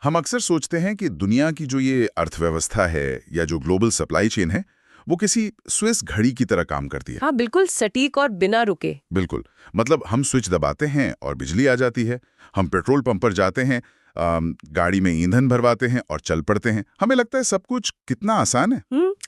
हम अक्सर सोचते हैं कि दुनिया की जो ये अर्थव्यवस्था है या जो ग्लोबल सप्लाई चेन है वो किसी स्विस घड़ी की तरह काम करती है। हाँ, बिल्कुल सटीक और बिना रुके। बिल्कुल। मतलब हम स्विच दबाते हैं और बिजली आ जाती है। हम पेट्रोल पंप पर जाते हैं, गाड़ी में ईंधन भरवाते हैं और चल पड़ते हैं। हमें लगता है सब कुछ कितना आसान है।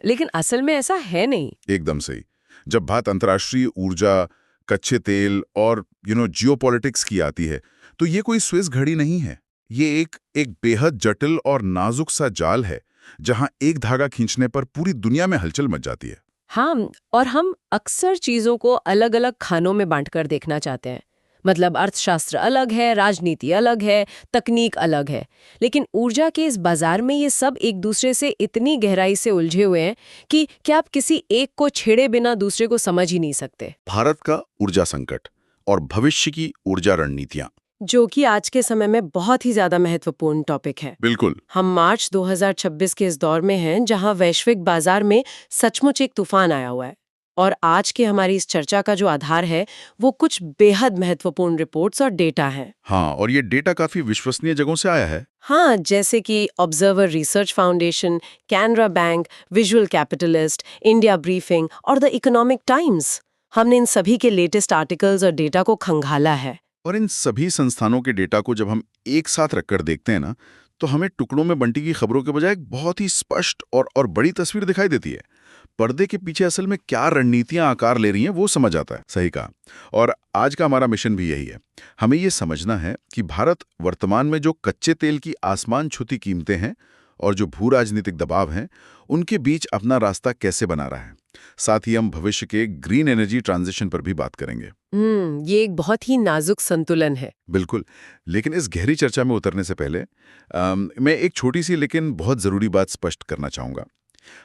लेकिन असल में ऐसा है नहीं। एकदम सही। जब बात अंतर्राष्ट्रीय ऊर्जा, कच्चे तेल और जियोपॉलिटिक्स की आती है तो ये कोई स्विस घड़ी नहीं है। ये एक बेहद जटिल और नाजुक सा जाल है जहां एक धागा खींचने पर पूरी दुनिया में हलचल मच जाती है। हाँ, और हम अक्सर चीजों को अलग अलग खानों में बांटकर देखना चाहते हैं। मतलब अर्थशास्त्र अलग है, राजनीति अलग है, तकनीक अलग है। लेकिन ऊर्जा के इस बाजार में ये सब एक दूसरे से इतनी गहराई से उलझे हुए हैं कि क्या आप किसी एक को छेड़े बिना दूसरे को समझ ही नहीं सकते। भारत का ऊर्जा संकट और भविष्य की ऊर्जा रणनीतियां। जो कि आज के समय में बहुत ही ज्यादा महत्वपूर्ण टॉपिक है। बिल्कुल। हम मार्च 2026 के इस दौर में हैं जहां वैश्विक बाजार में सचमुच एक तूफान आया हुआ है। और आज की हमारी इस चर्चा का जो आधार है वो कुछ बेहद महत्वपूर्ण रिपोर्ट्स और डेटा है। हाँ, और ये डेटा काफी विश्वसनीय जगहों से आया है। हाँ, जैसे कि observer research foundation, Canara bank, visual capitalist, India briefing और द इकोनॉमिक टाइम्स। हमने इन सभी के लेटेस्ट आर्टिकल्स और डेटा को खंगाला है। और इन सभी संस्थानों के डेटा को जब हम एक साथ रखकर देखते हैं ना, तो हमें टुकड़ों में बंटी की खबरों के बजाय एक बहुत ही स्पष्ट और बड़ी तस्वीर दिखाई देती है। पर्दे के पीछे असल में क्या रणनीतियां आकार ले रही हैं वो समझ आता है। सही कहा। और आज का हमारा मिशन भी यही है। हमें ये समझना है कि भारत वर्तमान में जो कच्चे तेल की आसमान छूती कीमतें हैं और जो भू राजनीतिक दबाव हैं, उनके बीच अपना रास्ता कैसे बना रहा है। साथ ही हम भविष्य के ग्रीन एनर्जी ट्रांजिशन पर भी बात करेंगे। ये एक बहुत ही नाजुक संतुलन है। बिल्कुल। लेकिन इस गहरी चर्चा में उतरने से पहले मैं एक छोटी सी लेकिन बहुत ज़रूरी बात स्पष्ट करना चाहूँगा।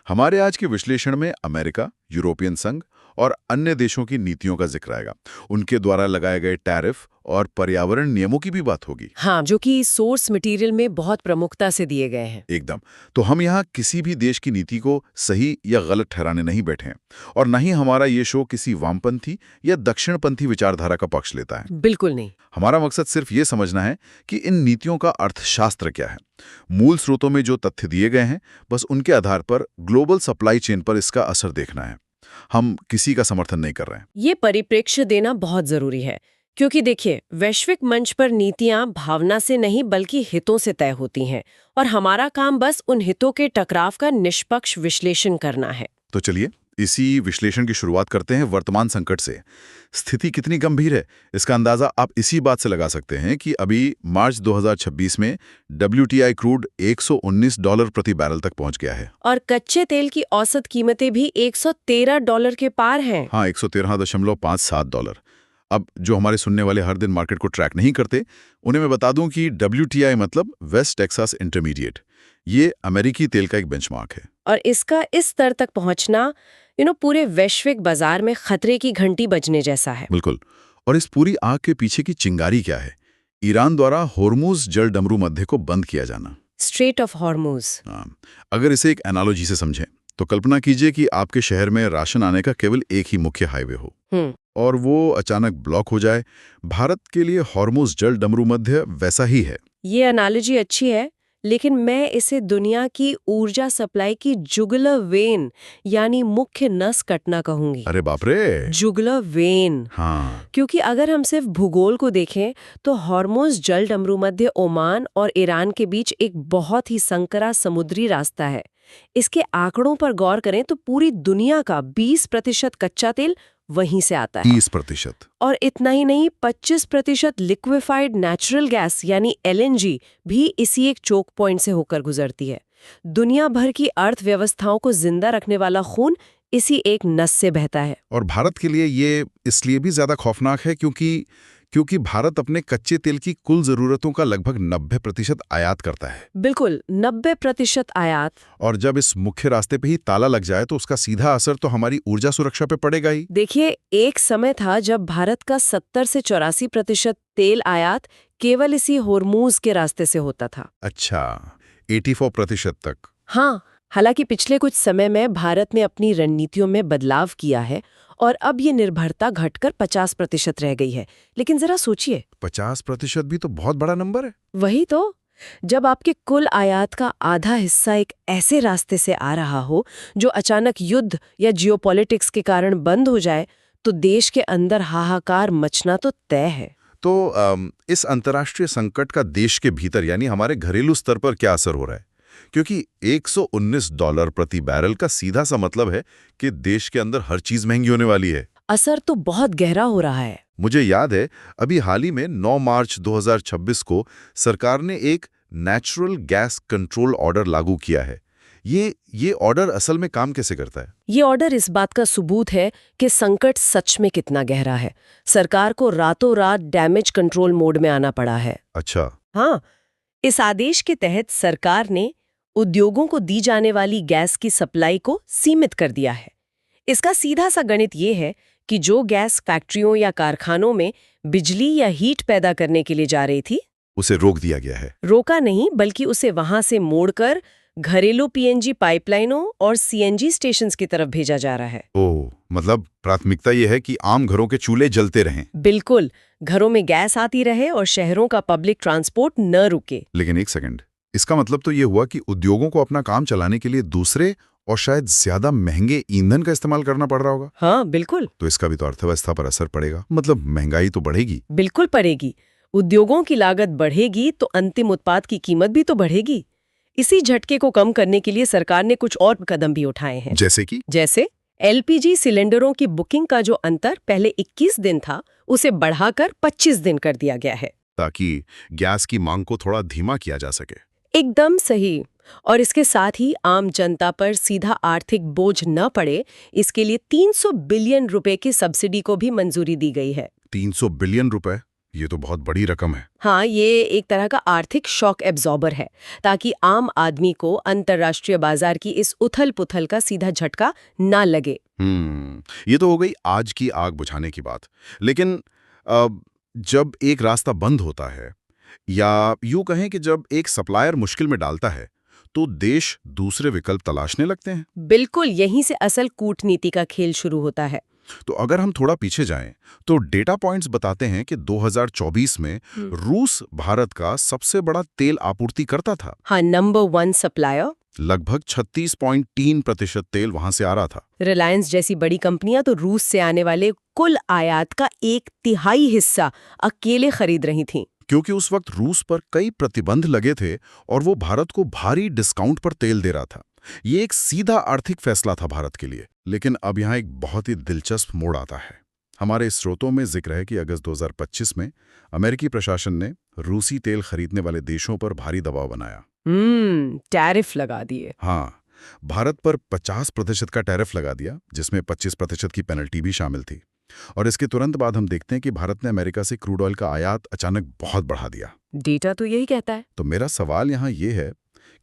हमारे आज के विश्लेषण में अमेरिका, यूरोपियन संघ और अन्य देशों की नीतियों का जिक्र आएगा। उनके द्वारा लगाए गए टैरिफ और पर्यावरण नियमों की भी बात होगी। हाँ, जो कि सोर्स मटेरियल में बहुत प्रमुखता से दिए गए हैं। एकदम। तो हम यहाँ किसी भी देश की नीति को सही या गलत ठहराने नहीं बैठे हैं, और न ही हमारा ये शो किसी वामपंथी या दक्षिणपंथी विचारधारा का पक्ष लेता है। बिल्कुल नहीं। हमारा मकसद सिर्फ ये समझना है कि इन नीतियों का अर्थशास्त्र क्या है। मूल स्रोतों में जो तथ्य दिए गए हैं, बस उनके आधार पर ग्लोबल सप्लाई चेन पर इसका असर देखना है। हम किसी का समर्थन नहीं कर रहे हैं। ये परिप्रेक्ष्य देना बहुत जरूरी है, क्योंकि देखिए, वैश्विक मंच पर नीतियां भावना से नहीं बल्कि हितों से तय होती हैं, और हमारा काम बस उन हितों के टकराव का निष्पक्ष विश्लेषण करना है। तो चलिए इसी विश्लेषण की शुरुआत करते हैं वर्तमान संकट से। स्थिति कितनी गंभीर है, इसका अंदाजा आप इसी बात से लगा सकते हैं कि अभी मार्च 2026 में WTI क्रूड $119 प्रति बैरल तक पहुंच गया है। और कच्चे तेल की औसत कीमतें भी $113 के पार हैं। हाँ, $113.57। अब जो हमारे सुनने वाले हर दिन मार्केट को ट्रैक नहीं करते, उन्हें मैं बता दूं कि WTI मतलब वेस्ट टेक्सास इंटरमीडिएट। ये अमेरिकी तेल का एक बेंचमार्क है। और इसका इस स्तर तक पहुंचना पूरे वैश्विक बाजार में खतरे की घंटी बजने जैसा है। बिल्कुल। और इस पूरी आग के पीछे की चिंगारी क्या है? ईरान द्वारा होर्मुज जल डमरू मध्य को बंद किया जाना। Straight of Hormuz. अगर इसे एक एनालॉजी से समझें तो कल्पना कीजिए कि आपके शहर में राशन आने का केवल एक ही मुख्य हाईवे हो और वो अचानक ब्लॉक हो जाए। भारत के लिए होर्मुज जल डमरू मध्य वैसा ही है। ये एनालॉजी अच्छी है, लेकिन मैं इसे दुनिया की ऊर्जा सप्लाई की जुगुलर वेन यानी मुख्य नस कटना कहूंगी। अरे बाप रे! Jugular vein. हाँ। क्योंकि अगर हम सिर्फ भूगोल को देखें तो हॉर्मुज जल डमरू मध्य ओमान और ईरान के बीच एक बहुत ही संकरा समुद्री रास्ता है। इसके आंकड़ों पर गौर करें तो पूरी दुनिया का 20% कच्चा तेल वहीं से आता है। 30%। और इतना ही नहीं, 25% लिक्विफाइड नेचुरल गैस यानी LNG भी इसी एक चोक पॉइंट से होकर गुजरती है। दुनिया भर की अर्थव्यवस्थाओं को जिंदा रखने वाला खून इसी एक नस से बहता है। और भारत के लिए ये इसलिए भी ज्यादा खौफनाक है क्योंकि भारत अपने कच्चे तेल की कुल जरूरतों का लगभग 90% आयात करता है। बिल्कुल, 90% आयात। और जब इस मुख्य रास्ते पे ही ताला लग जाए तो उसका सीधा असर तो हमारी ऊर्जा सुरक्षा पे पड़ेगा ही। देखिए, एक समय था जब भारत का 70 से 84% तेल आयात केवल इसी होर्मुज के रास्ते से होता था। अच्छा, 84% तक। हाँ, हालांकि पिछले कुछ समय में भारत ने अपनी रणनीतियों में बदलाव किया है और अब ये निर्भरता घटकर 50% रह गई है। लेकिन जरा सोचिए, 50% भी तो बहुत बड़ा नंबर है। वही तो, जब आपके कुल आयात का आधा हिस्सा एक ऐसे रास्ते से आ रहा हो जो अचानक युद्ध या जियोपॉलिटिक्स के कारण बंद हो जाए, तो देश के अंदर हाहाकार मचना तो तय है। तो इस अंतर्राष्ट्रीय संकट का देश के भीतर यानी हमारे घरेलू स्तर पर क्या असर हो रहा है? क्योंकि $119 प्रति बैरल का सीधा सा मतलब है कि देश के अंदर हर चीज महंगी होने वाली है। असर तो बहुत गहरा हो रहा है। मुझे याद है अभी हाल ही में 9 मार्च 2026 को सरकार ने एक नेचुरल गैस कंट्रोल ऑर्डर लागू किया है। ये ऑर्डर असल में काम कैसे करता है? ये ऑर्डर इस बात का सबूत है कि संकट सच में कितना गहरा है। सरकार को रातों रात डैमेज कंट्रोल मोड में आना पड़ा है। अच्छा। हाँ, इस आदेश के तहत सरकार ने उद्योगों को दी जाने वाली गैस की सप्लाई को सीमित कर दिया है। इसका सीधा सा गणित ये है कि जो गैस फैक्ट्रियों या कारखानों में बिजली या हीट पैदा करने के लिए जा रही थी, उसे रोक दिया गया है। रोका नहीं, बल्कि उसे वहां से मोड़कर घरेलू पीएनजी पाइपलाइनों और सीएनजी स्टेशंस की तरफ भेजा जा रहा है। ओह, मतलब प्राथमिकता ये है कि आम घरों के चूल्हे जलते रहें। बिल्कुल, घरों में गैस आती रहे और शहरों का पब्लिक ट्रांसपोर्ट न रुके। लेकिन एक सेकंड, इसका मतलब तो ये हुआ कि उद्योगों को अपना काम चलाने के लिए दूसरे और शायद ज्यादा महंगे ईंधन का इस्तेमाल करना पड़ रहा होगा। हाँ, बिल्कुल। तो इसका भी तो अर्थव्यवस्था पर असर पड़ेगा, मतलब महंगाई तो बढ़ेगी। बिल्कुल पड़ेगी। उद्योगों की लागत बढ़ेगी तो अंतिम उत्पाद की कीमत भी तो बढ़ेगी। इसी झटके को कम करने के लिए सरकार ने कुछ और कदम भी उठाए हैं। जैसे एलपीजी सिलेंडरों की बुकिंग का जो अंतर पहले 21 दिन था, उसे बढ़ाकर 25 दिन कर दिया गया है, ताकि गैस की मांग को थोड़ा धीमा किया जा सके। एकदम सही। और इसके साथ ही आम जनता पर सीधा आर्थिक बोझ न पड़े, इसके लिए 300 बिलियन रुपए की सब्सिडी को भी मंजूरी दी गई है। 300 बिलियन रुपए, ये तो बहुत बड़ी रकम है। हाँ, ये एक तरह का आर्थिक शॉक एब्जॉर्बर है, ताकि आम आदमी को अंतर्राष्ट्रीय बाजार की इस उथल-पुथल का सीधा झटका ना लगे। ये तो हो गई आज की आग बुझाने की बात। लेकिन जब एक रास्ता बंद होता है, या यूं कहें कि जब एक सप्लायर मुश्किल में डालता है, तो देश दूसरे विकल्प तलाशने लगते हैं। बिल्कुल, यहीं से असल कूटनीति का खेल शुरू होता है। तो अगर हम थोड़ा पीछे जाएं, तो डेटा पॉइंट्स बताते हैं कि 2024 में रूस भारत का सबसे बड़ा तेल आपूर्तिकर्ता था। हाँ, नंबर 1 सप्लायर। लगभग 36.3% तेल वहां से आ रहा था। रिलायंस जैसी बड़ी कंपनियां तो रूस से आने वाले कुल आयात का 1/3 हिस्सा अकेले खरीद रही थीं। क्योंकि उस वक्त रूस पर कई प्रतिबंध लगे थे और वो भारत को भारी डिस्काउंट पर तेल दे रहा था। ये एक सीधा आर्थिक फैसला था भारत के लिए। लेकिन अब यहाँ एक बहुत ही दिलचस्प मोड़ आता है। हमारे स्रोतों में जिक्र है कि अगस्त 2025 में अमेरिकी प्रशासन ने रूसी तेल खरीदने वाले देशों पर भारी दबाव बनाया। टैरिफ लगा दिए। हाँ, भारत पर 50% का टैरिफ लगा दिया, जिसमें 25% की पेनल्टी भी शामिल थी। और इसके तुरंत बाद हम देखते हैं कि भारत ने अमेरिका से क्रूड ऑयल का आयात अचानक बहुत बढ़ा दिया। डेटा तो यही कहता है। तो मेरा सवाल यहाँ ये है,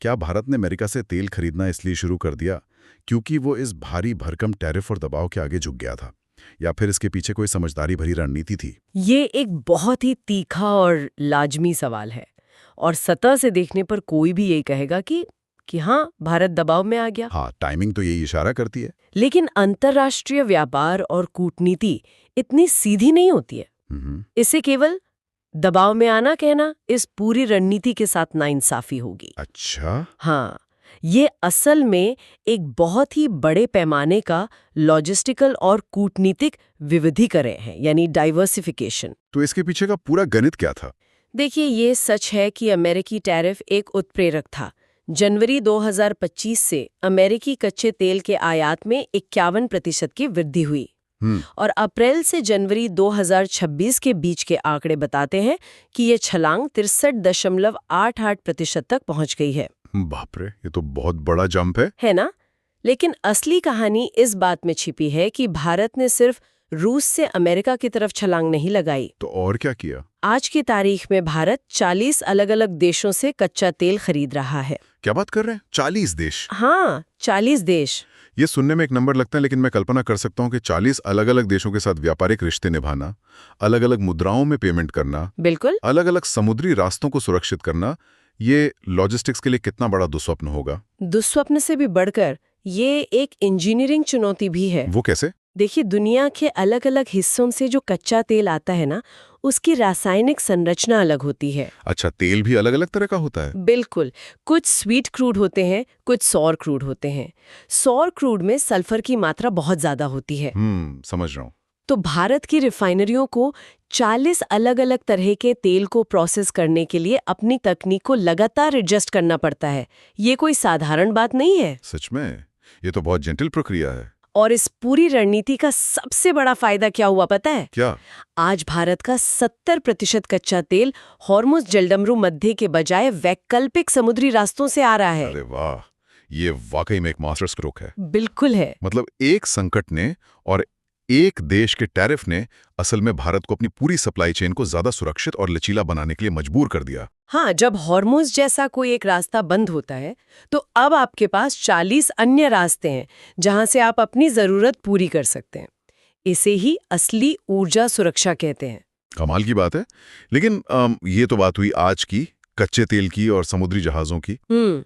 क्या भारत ने अमेरिका से तेल खरीदना इसलिए शुरू कर दिया क्योंकि वो इस भारी भरकम टैरिफ और दबाव के आगे झुक गया था, या फिर इसके पीछे कोई समझदारी भरी रणनीति थी? ये एक बहुत ही तीखा और लाजमी सवाल है, और सतह से देखने पर कोई भी यही कहेगा कि हाँ, भारत दबाव में आ गया। हाँ, टाइमिंग तो यही इशारा करती है। लेकिन अंतर्राष्ट्रीय व्यापार और कूटनीति इतनी सीधी नहीं होती है। इसे केवल दबाव में आना कहना इस पूरी रणनीति के साथ नाइंसाफी होगी। अच्छा। हाँ, ये असल में एक बहुत ही बड़े पैमाने का लॉजिस्टिकल और कूटनीतिक विविधीकरण है, यानी डाइवर्सिफिकेशन। तो इसके पीछे का पूरा गणित क्या था? देखिए, ये सच है कि अमेरिकी टैरिफ एक उत्प्रेरक था। जनवरी 2025 से अमेरिकी कच्चे तेल के आयात में 51% की वृद्धि हुई, और अप्रैल से जनवरी 2026 के बीच के आंकड़े बताते हैं कि ये छलांग 63.88% तक पहुंच गई है। बाप रे, ये तो बहुत बड़ा जंप है ना? लेकिन असली कहानी इस बात में छिपी है कि भारत ने सिर्फ रूस से अमेरिका की तरफ छलांग नहीं लगाई। तो और क्या किया? आज की तारीख में भारत 40 अलग-अलग देशों से कच्चा तेल खरीद रहा है। क्या बात कर रहे हैं? 40 देश? हाँ, 40 देश। ये सुनने में एक नंबर लगता है, लेकिन मैं कल्पना कर सकता हूँ कि 40 अलग-अलग देशों के साथ व्यापारिक रिश्ते निभाना, अलग-अलग मुद्राओं में पेमेंट करना, बिल्कुल, अलग-अलग समुद्री रास्तों को सुरक्षित करना, ये लॉजिस्टिक्स के लिए कितना बड़ा दुस्वप्न होगा। दुस्वप्न से भी बढ़कर ये एक इंजीनियरिंग चुनौती भी है। वो कैसे? देखिए, दुनिया के अलग अलग हिस्सों से जो कच्चा तेल आता है ना, उसकी रासायनिक संरचना अलग होती है। अच्छा, तेल भी अलग अलग तरह का होता है? बिल्कुल, कुछ स्वीट क्रूड होते हैं, कुछ सौर क्रूड होते हैं। सौर क्रूड में सल्फर की मात्रा बहुत ज्यादा होती है। समझ रहा हूँ। तो भारत की रिफाइनरियों को 40 अलग-अलग तरह के तेल को प्रोसेस करने के लिए अपनी तकनीक को लगातार एडजस्ट करना पड़ता है। ये कोई साधारण बात नहीं है। सच में? ये तो बहुत जटिल प्रक्रिया है। और इस पूरी रणनीति का सबसे बड़ा फायदा क्या हुआ पता है? क्या? आज भारत का 70% कच्चा तेल हॉर्मुज जलडमरू मध्य के बजाय वैकल्पिक समुद्री रास्तों से आ रहा है। अरे वाह, ये वाकई में एक मास्टर स्ट्रोक है। बिल्कुल है। मतलब एक संकट ने और एक देश के टैरिफ ने असल में भारत को अपनी पूरी सप्लाई चेन को ज्यादा सुरक्षित और लचीला बनाने के लिए मजबूर कर दिया। हाँ, जब हॉर्मुज जैसा कोई एक रास्ता बंद होता है तो अब आपके पास 40 अन्य रास्ते हैं जहां से आप अपनी जरूरत पूरी कर सकते हैं। इसे ही असली ऊर्जा सुरक्षा कहते हैं। कमाल की बात है। लेकिन ये तो बात हुई आज की, कच्चे तेल की और समुद्री जहाजों की।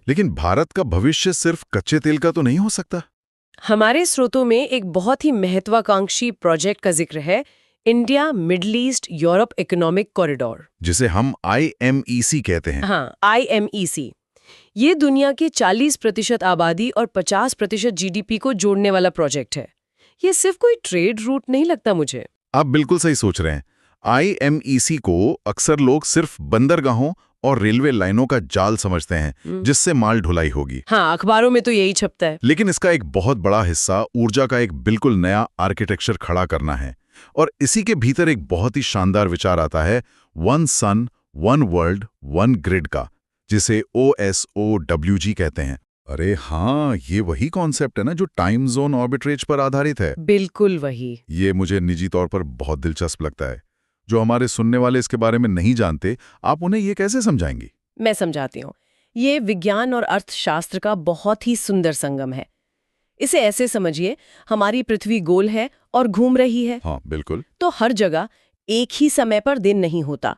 लेकिन भारत का भविष्य सिर्फ कच्चे तेल का तो नहीं हो सकता। हमारे स्रोतों में एक बहुत ही महत्वाकांक्षी प्रोजेक्ट का जिक्र है, India middle east Europe economic corridor, जिसे हम IMEC कहते हैं। हाँ, IMEC। ये दुनिया की 40% आबादी और 50% GDP को जोड़ने वाला प्रोजेक्ट है। ये सिर्फ कोई ट्रेड रूट नहीं लगता मुझे। आप बिल्कुल सही सोच रहे हैं। IMEC को अक्सर लोग सिर्फ बंदरगाहों और रेलवे लाइनों का जाल समझते हैं जिससे माल ढुलाई होगी। हाँ, अखबारों में तो यही छपता है। लेकिन इसका एक बहुत बड़ा हिस्सा ऊर्जा का एक बिल्कुल नया आर्किटेक्चर खड़ा करना है। और इसी के भीतर एक बहुत ही शानदार विचार आता है, one sun one world one grid का, जिसे OSOWG कहते हैं। अरे हाँ, ये वही कॉन्सेप्ट है ना जो टाइम जोन आर्बिट्रेज पर आधारित है। बिल्कुल वही। ये मुझे निजी तौर पर बहुत दिलचस्प लगता है। जो हमारे सुनने वाले इसके बारे में नहीं जानते, आप उन्हें ये कैसे समझाएंगी? मैं समझाती हूँ। ये विज्ञान और अर्थशास्त्र का बहुत ही सुंदर संगम है। इसे ऐसे समझिए, हमारी पृथ्वी गोल है और घूम रही है। हाँ, बिल्कुल। तो हर जगह एक ही समय पर दिन नहीं होता।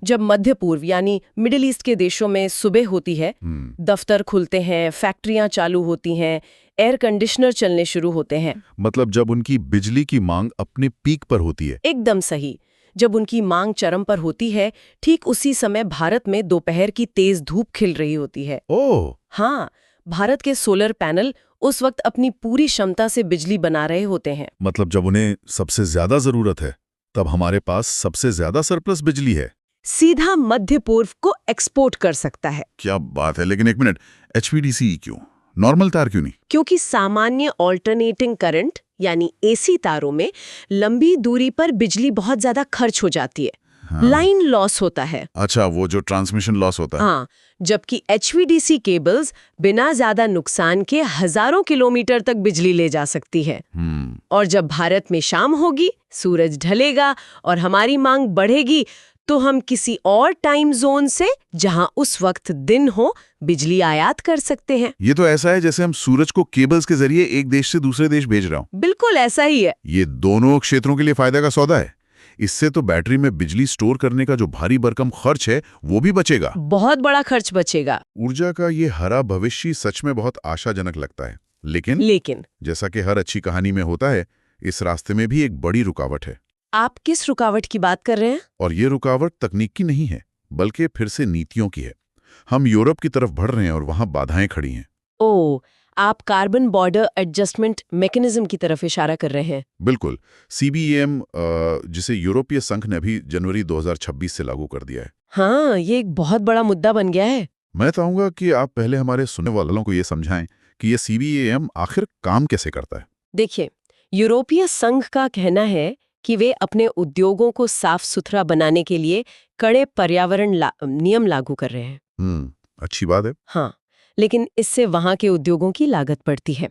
जब मध्य पूर्व यानी मिडिल ईस्ट के देशों में सुबह होती है, दफ्तर खुलते हैं, फैक्ट्रियां चालू होती हैं, एयर कंडीशनर चलने शुरू होते हैं। मतलब जब उनकी बिजली की मांग अपने पीक पर होती है। एकदम सही। जब उनकी मांग चरम पर होती है, ठीक उसी समय भारत में दोपहर की तेज धूप खिल रही होती है। ओह! हाँ, भारत के सोलर पैनल उस वक्त अपनी पूरी क्षमता से बिजली बना रहे होते हैं। मतलब जब उन्हें सबसे ज्यादा जरूरत है, तब हमारे पास सबसे ज्यादा सरप्लस बिजली है। सीधा मध्य पूर्व को एक्सपोर्ट कर सकता है। क्या बात है। लेकिन एक मिनट, HVDC क्यों? नॉर्मल तार क्यों नहीं? क्योंकि सामान्य ऑल्टरनेटिंग करंट यानी AC तारों में लंबी दूरी पर बिजली बहुत ज्यादा खर्च हो जाती है। हाँ। लाइन लॉस होता है। अच्छा, वो जो ट्रांसमिशन लॉस होता है। हाँ, जबकि HVDC केबल्स बिना ज्यादा नुकसान के हजारों किलोमीटर तक बिजली ले जा सकती है। और जब भारत में शाम होगी, सूरज ढलेगा और हमारी मांग बढ़ेगी, तो हम किसी और टाइम जोन से, जहां उस वक्त दिन हो, बिजली आयात कर सकते हैं। ये तो ऐसा है जैसे हम सूरज को केबल्स के जरिए एक देश से दूसरे देश भेज रहा हूं। बिल्कुल ऐसा ही है। ये दोनों क्षेत्रों के लिए फायदा का सौदा है। इससे तो बैटरी में बिजली स्टोर करने का जो भारी भरकम खर्च है, वो भी बचेगा। बहुत बड़ा खर्च बचेगा। ऊर्जा का ये हरा भविष्य सच में बहुत आशाजनक लगता है। लेकिन जैसा कि हर अच्छी कहानी में होता है, इस रास्ते में भी एक बड़ी रुकावट है। आप किस रुकावट की बात कर रहे हैं? और ये रुकावट तकनीक की नहीं है, बल्कि फिर से नीतियों की है। हम यूरोप की तरफ बढ़ रहे हैं और वहां बाधाएं खड़ी हैं। ओह, आप कार्बन बॉर्डर एडजस्टमेंट मैकेनिज्म की तरफ इशारा कर रहे हैं। बिल्कुल। CBAM, जिसे यूरोपीय संघ ने अभी जनवरी 2026 से लागू कर दिया है। हाँ, ये एक बहुत बड़ा मुद्दा बन गया है। मैं चाहूंगा कि आप पहले हमारे सुनने वालों को ये समझाएं कि ये CBAM आखिर काम कैसे करता है। देखिए, यूरोपीय संघ का कहना है कि वे अपने उद्योगों को साफ सुथरा बनाने के लिए कड़े पर्यावरण नियम लागू कर रहे हैं। अच्छी बात है। हाँ, लेकिन इससे वहां के उद्योगों की लागत बढ़ती है।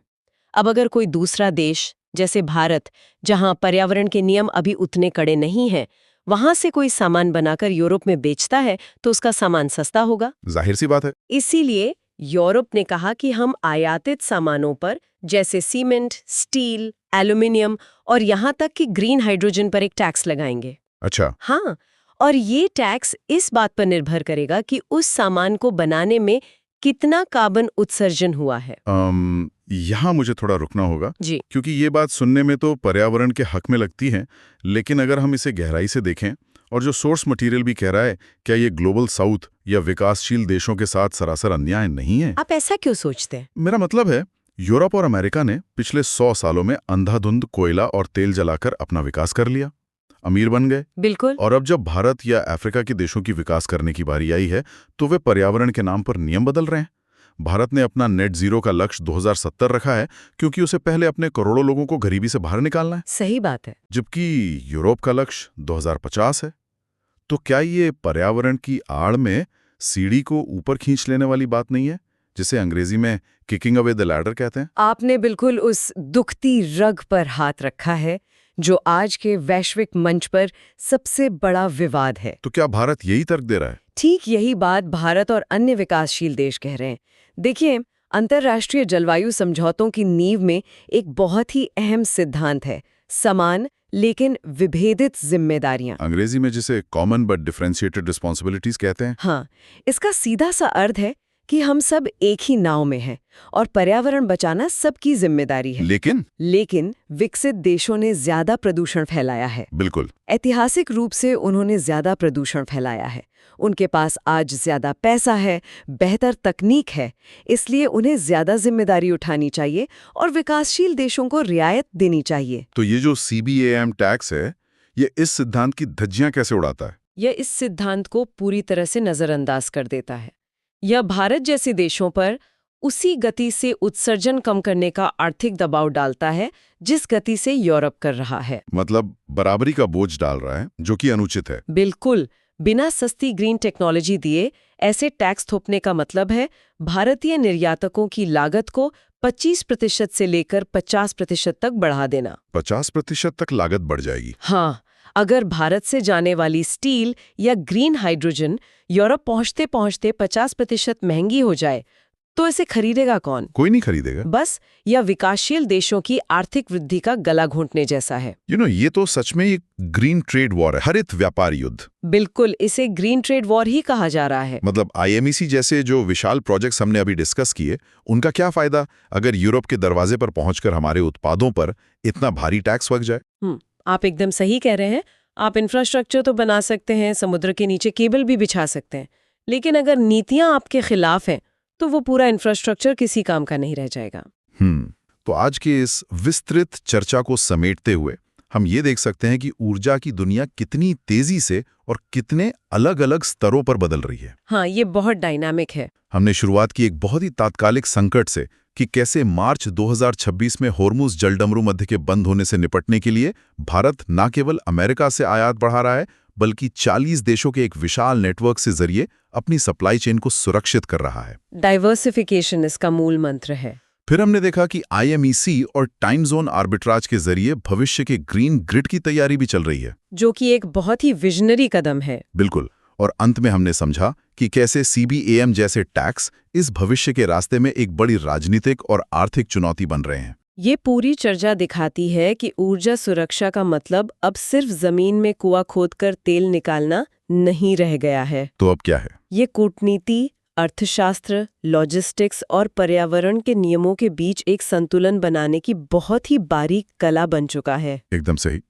अब अगर कोई दूसरा देश, जैसे भारत, जहां पर्यावरण के नियम अभी उतने कड़े नहीं हैं, वहां से कोई सामान बनाकर यूरोप में बेचता है, तो उसका सामान सस्ता होगा। जाहिर सी बात है। इसीलिए यूरोप ने कहा कि हम आयातित सामानों पर, जैसे सीमेंट, स्टील, एल्यूमिनियम और यहाँ तक कि ग्रीन हाइड्रोजन पर एक टैक्स लगाएंगे। अच्छा। हाँ, और ये टैक्स इस बात पर निर्भर करेगा कि उस सामान को बनाने में कितना कार्बन उत्सर्जन हुआ है। यहाँ मुझे थोड़ा रुकना होगा जी। क्योंकि ये बात सुनने में तो पर्यावरण के हक में लगती है, लेकिन अगर हम इसे गहराई से देखें और जो सोर्स मटेरियल भी कह रहा है, क्या ये ग्लोबल साउथ या विकासशील देशों के साथ सरासर अन्याय नहीं है? आप ऐसा क्यों सोचते हैं? मेरा मतलब है, यूरोप और अमेरिका ने पिछले 100 सालों में अंधाधुंध कोयला और तेल जलाकर अपना विकास कर लिया, अमीर बन गए। बिल्कुल। और अब जब भारत या अफ्रीका के देशों की विकास करने की बारी आई है, तो वे पर्यावरण के नाम पर नियम बदल रहे हैं। भारत ने अपना नेट जीरो का लक्ष्य 2070 रखा है, क्योंकि उसे पहले अपने करोड़ों लोगों को गरीबी से बाहर निकालना है। सही बात है। जबकि यूरोप का लक्ष्य 2050 है। तो क्या ये पर्यावरण की आड़ में सीढ़ी को ऊपर खींच लेने वाली बात नहीं है, जिसे अंग्रेजी में किकिंग अवे द लैडर कहते हैं? आपने बिल्कुल उस दुखती रग पर हाथ रखा है जो आज के वैश्विक मंच पर सबसे बड़ा विवाद है। तो क्या भारत यही तर्क दे रहा है? ठीक यही बात भारत और अन्य विकासशील देश कह रहे हैं। देखिए, अंतर्राष्ट्रीय जलवायु समझौतों की नींव में एक बहुत ही अहम सिद्धांत है, समान लेकिन विभेदित जिम्मेदारियां। अंग्रेजी में जिसे कॉमन बट डिफरेंशिएटेड रिस्पॉन्सिबिलिटीज कहते हैं। हाँ, इसका सीधा सा अर्थ है कि हम सब एक ही नाव में हैं और पर्यावरण बचाना सबकी जिम्मेदारी है। लेकिन विकसित देशों ने ज्यादा प्रदूषण फैलाया है। बिल्कुल। ऐतिहासिक रूप से उन्होंने ज्यादा प्रदूषण फैलाया है। उनके पास आज ज्यादा पैसा है, बेहतर तकनीक है, इसलिए उन्हें ज्यादा जिम्मेदारी उठानी चाहिए और विकासशील देशों को रियायत देनी चाहिए। तो ये जो CBAM टैक्स है, ये इस सिद्धांत की धज्जियां कैसे उड़ाता है? यह इस सिद्धांत को पूरी तरह से नजरअंदाज कर देता है। यह भारत जैसे देशों पर उसी गति से उत्सर्जन कम करने का आर्थिक दबाव डालता है जिस गति से यूरोप कर रहा है। मतलब बराबरी का बोझ डाल रहा है, जो कि अनुचित है। बिल्कुल। बिना सस्ती ग्रीन टेक्नोलॉजी दिए ऐसे टैक्स थोपने का मतलब है भारतीय निर्यातकों की लागत को 25% से लेकर 50% तक बढ़ा देना। 50% तक लागत बढ़ जाएगी? हाँ, अगर भारत से जाने वाली स्टील या ग्रीन हाइड्रोजन यूरोप पहुंचते पहुंचते 50% महंगी हो जाए, तो इसे खरीदेगा कौन? कोई नहीं खरीदेगा। बस यह विकासशील देशों की आर्थिक वृद्धि का गला घोंटने जैसा है। ये तो सच में एक ग्रीन ट्रेड वॉर है, हरित व्यापार युद्ध। बिल्कुल, इसे ग्रीन ट्रेड वॉर ही कहा जा रहा है। मतलब IMEC जैसे जो विशाल प्रोजेक्ट्स हमने अभी डिस्कस किए, उनका क्या फायदा अगर यूरोप के दरवाजे पर पहुंचकर हमारे उत्पादों पर इतना भारी टैक्स लग जाए? आप एकदम सही कह रहे हैं। आप इंफ्रास्ट्रक्चर तो बना सकते हैं, समुद्र के नीचे केबल भी बिछा सकते हैं, लेकिन अगर नीतियां आपके खिलाफ हैं तो वो पूरा इंफ्रास्ट्रक्चर किसी काम का नहीं रह जाएगा। तो आज के इस विस्तृत चर्चा को समेटते हुए हम ये देख सकते हैं कि ऊर्जा की दुनिया कितनी तेजी से और कितने अलग-अलग स्तरों पर बदल रही है। हाँ, ये बहुत डायनामिक है। हमने शुरुआत की एक बहुत ही तात्कालिक संकट से कि कैसे मार्च 2026 में होर्मुज जलडमरू मध्य के बंद होने से निपटने के लिए भारत न केवल अमेरिका से आयात बढ़ा रहा है, बल्कि 40 देशों के एक विशाल नेटवर्क से जरिए अपनी सप्लाई चेन को सुरक्षित कर रहा है। डाइवर्सिफिकेशन इसका मूल मंत्र है। फिर हमने देखा कि IMEC और टाइम जोन आर्बिट्राज के जरिए भविष्य के ग्रीन ग्रिड की तैयारी भी चल रही है, जो कि एक बहुत ही विजनरी कदम है। बिल्कुल। और अंत में हमने समझा कि कैसे CBAM जैसे टैक्स इस भविष्य के रास्ते में एक बड़ी राजनीतिक और आर्थिक चुनौती बन रहे हैं। ये पूरी चर्चा दिखाती है कि ऊर्जा सुरक्षा का मतलब अब सिर्फ जमीन में कुआं खोदकर तेल निकालना नहीं रह गया है। तो अब क्या है? ये कूटनीति, अर्थशास्त्र, लॉजिस्टिक्स और पर्यावरण के नियमों के बीच एक संतुलन बनाने की बहुत ही बारीक कला बन चुका है। एकदम सही।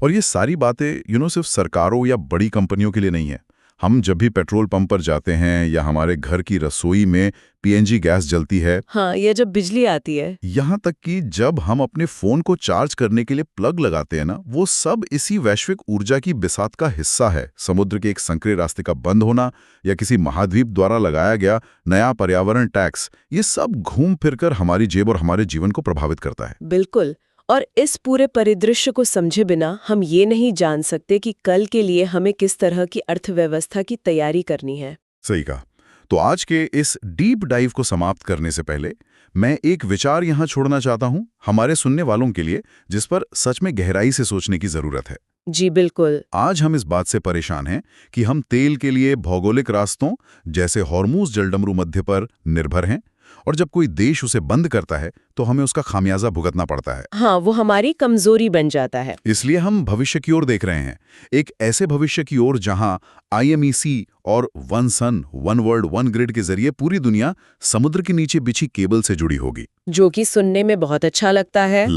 और ये सारी बातें सिर्फ सरकारों या बड़ी कंपनियों के लिए नहीं है। हम जब भी पेट्रोल पंप पर जाते हैं या हमारे घर की रसोई में PNG गैस जलती है, हाँ, या जब बिजली आती है, यहाँ तक कि जब हम अपने फोन को चार्ज करने के लिए प्लग लगाते हैं ना, वो सब इसी वैश्विक ऊर्जा की बिसात का हिस्सा है। समुद्र के एक संकरे रास्ते का बंद होना या किसी महाद्वीप द्वारा लगाया गया नया पर्यावरण टैक्स, ये सब घूम फिरकर हमारी जेब और हमारे जीवन को प्रभावित करता है। बिल्कुल। और इस पूरे परिदृश्य को समझे बिना हम ये नहीं जान सकते कि कल के लिए हमें किस तरह की अर्थव्यवस्था की तैयारी करनी है। सही कहा। तो आज के इस डीप डाइव को समाप्त करने से पहले मैं एक विचार यहाँ छोड़ना चाहता हूँ हमारे सुनने वालों के लिए, जिस पर सच में गहराई से सोचने की जरूरत है। जी बिल्कुल। आज हम इस बात से परेशान हैं कि हम तेल के लिए भौगोलिक रास्तों जैसे होर्मुज जलडमरू मध्य पर निर्भर हैं, और जब कोई देश उसे बंद करता है तो हमें उसका खामियाजा भुगतना पड़ता है। हाँ, वो हमारी कमजोरी बन जाता है। इसलिए हम भविष्य की ओर देख रहे हैं, एक ऐसे भविष्य की ओर जहां IMEC और one sun one world one grid के जरिए पूरी दुनिया समुद्र के नीचे बिछी केबल से जुड़ी होगी। जो कि सुनने में बहुत अच्छा लगता है।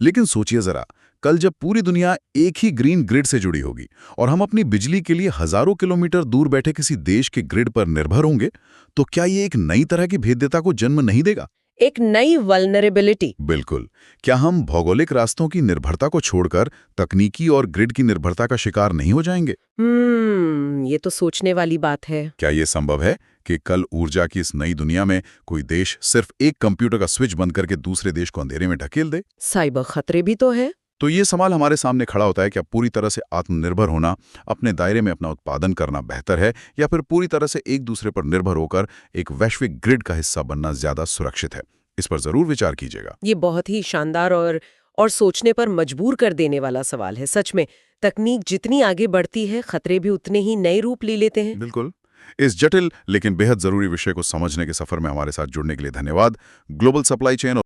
लेकिन सोचिए जरा, कल जब पूरी दुनिया एक ही ग्रीन ग्रिड से जुड़ी होगी और हम अपनी बिजली के लिए हजारों किलोमीटर दूर बैठे किसी देश के ग्रिड पर निर्भर होंगे, तो क्या ये एक नई तरह की भेद्यता को जन्म नहीं देगा? एक नई वल्नरेबिलिटी। बिल्कुल। क्या हम भौगोलिक रास्तों की निर्भरता को छोड़कर तकनीकी और ग्रिड की निर्भरता का शिकार नहीं हो जाएंगे? ये तो सोचने वाली बात है। क्या ये संभव है कि कल ऊर्जा की इस नई दुनिया में कोई देश सिर्फ एक कंप्यूटर का स्विच बंद करके दूसरे देश को अंधेरे में ढकेल दे? साइबर खतरे भी तो है। तो ये सवाल हमारे सामने खड़ा होता है, क्या पूरी तरह से आत्मनिर्भर होना, अपने दायरे में अपना उत्पादन करना बेहतर है, या फिर पूरी तरह से एक दूसरे पर निर्भर होकर एक वैश्विक ग्रिड का हिस्सा बनना ज्यादा सुरक्षित है? इस पर जरूर विचार कीजिएगा। ये बहुत ही शानदार और सोचने पर मजबूर कर देने वाला सवाल है। सच में तकनीक जितनी आगे बढ़ती है, खतरे भी उतने ही नए रूप ले लेते हैं। बिल्कुल। इस जटिल लेकिन बेहद जरूरी विषय को समझने के सफर में हमारे साथ जुड़ने के लिए धन्यवाद। Global supply chain